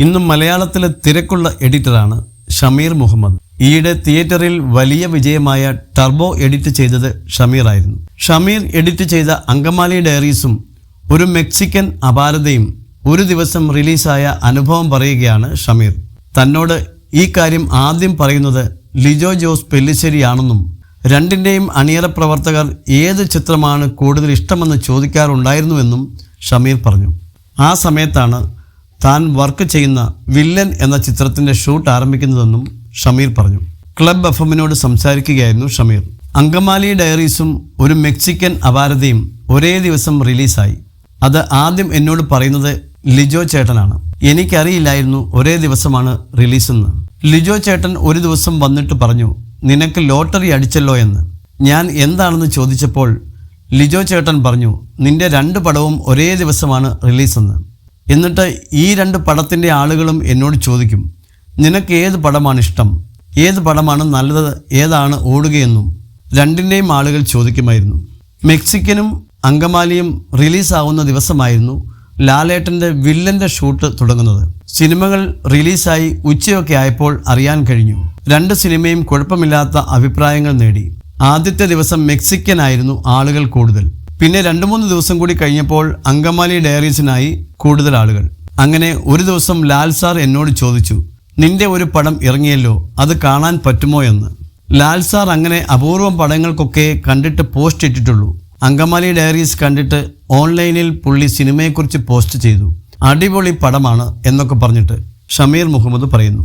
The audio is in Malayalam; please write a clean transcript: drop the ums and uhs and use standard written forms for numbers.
ഇന്നും മലയാളത്തിലെ തിരക്കുള്ള എഡിറ്ററാണ് ഷമീർ മുഹമ്മദ്. ഈയിടെ തിയേറ്ററിൽ വലിയ വിജയമായ ടർബോ എഡിറ്റ് ചെയ്തത് ഷമീർ ആയിരുന്നു. ഷമീർ എഡിറ്റ് ചെയ്ത അങ്കമാലി ഡയറീസും ഒരു മെക്സിക്കൻ അപാരതയും ഒരു ദിവസം റിലീസായ അനുഭവം പറയുകയാണ് ഷമീർ. തന്നോട് ഈ കാര്യം ആദ്യം പറയുന്നത് ലിജോ ജോസ് പെല്ലിശ്ശേരിയാണെന്നും രണ്ടിൻ്റെയും അണിയറ പ്രവർത്തകർ ഏത് ചിത്രമാണ് കൂടുതൽ ഇഷ്ടമെന്ന് ചോദിക്കാറുണ്ടായിരുന്നുവെന്നും ഷമീർ പറഞ്ഞു. ആ സമയത്താണ് താൻ വർക്ക് ചെയ്യുന്ന വില്ലൻ എന്ന ചിത്രത്തിൻ്റെ ഷൂട്ട് ആരംഭിക്കുന്നതെന്നും ഷമീർ പറഞ്ഞു. ക്ലബ് എഫ്എമ്മിനോട് സംസാരിക്കുകയായിരുന്നു ഷമീർ. അങ്കമാലി ഡയറീസും ഒരു മെക്സിക്കൻ അപാരതയും ഒരേ ദിവസം റിലീസായി. അത് ആദ്യം എന്നോട് പറയുന്നത് ലിജോ ചേട്ടനാണ്. എനിക്കറിയില്ലായിരുന്നു ഒരേ ദിവസമാണ് റിലീസെന്ന്. ലിജോ ചേട്ടൻ ഒരു ദിവസം വന്നിട്ട് പറഞ്ഞു, നിനക്ക് ലോട്ടറി അടിച്ചല്ലോ എന്ന്. ഞാൻ എന്താണെന്ന് ചോദിച്ചപ്പോൾ ലിജോ ചേട്ടൻ പറഞ്ഞു, നിന്റെ 2 പടവും ഒരേ ദിവസമാണ് റിലീസെന്ന്. എന്നിട്ട് ഈ 2 പടത്തിൻ്റെ ആളുകളും എന്നോട് ചോദിക്കും, നിനക്ക് ഏത് പടമാണ് ഇഷ്ടം, ഏത് പടമാണ് നല്ലത്, ഏതാണ് ഓടുകയെന്നും രണ്ടിൻ്റെയും ആളുകൾ ചോദിക്കുമായിരുന്നു. മെക്സിക്കനും അങ്കമാലിയും റിലീസാവുന്ന ദിവസമായിരുന്നു ലാലേട്ടൻ്റെ വില്ലൻ്റെ ഷൂട്ട് തുടങ്ങുന്നത്. സിനിമകൾ റിലീസായി ഉച്ചയൊക്കെ ആയപ്പോൾ അറിയാൻ കഴിഞ്ഞു. 2 സിനിമയും കുഴപ്പമില്ലാത്ത അഭിപ്രായങ്ങൾ നേടി. ആദ്യത്തെ ദിവസം മെക്സിക്കനായിരുന്നു ആളുകൾ കൂടുതൽ. പിന്നെ 2-3 ദിവസം കൂടി കഴിഞ്ഞപ്പോൾ അങ്കമാലി ഡയറീസിനായി കൂടുതൽ ആളുകൾ. അങ്ങനെ ഒരു ദിവസം ലാൽ സാർ എന്നോട് ചോദിച്ചു, നിന്റെ ഒരു പടം ഇറങ്ങിയല്ലോ, അത് കാണാൻ പറ്റുമോ എന്ന്. ലാൽ സാർ അങ്ങനെ അപൂർവം പടങ്ങൾക്കൊക്കെ കണ്ടിട്ട് പോസ്റ്റ് ഇട്ടിട്ടുള്ളൂ. അങ്കമാലി ഡയറീസ് കണ്ടിട്ട് ഓൺലൈനിൽ പുള്ളി സിനിമയെക്കുറിച്ച് പോസ്റ്റ് ചെയ്തു. അടിപൊളി പടമാണ് എന്നൊക്കെ പറഞ്ഞിട്ട് ഷമീർ മുഹമ്മദ് പറയുന്നു.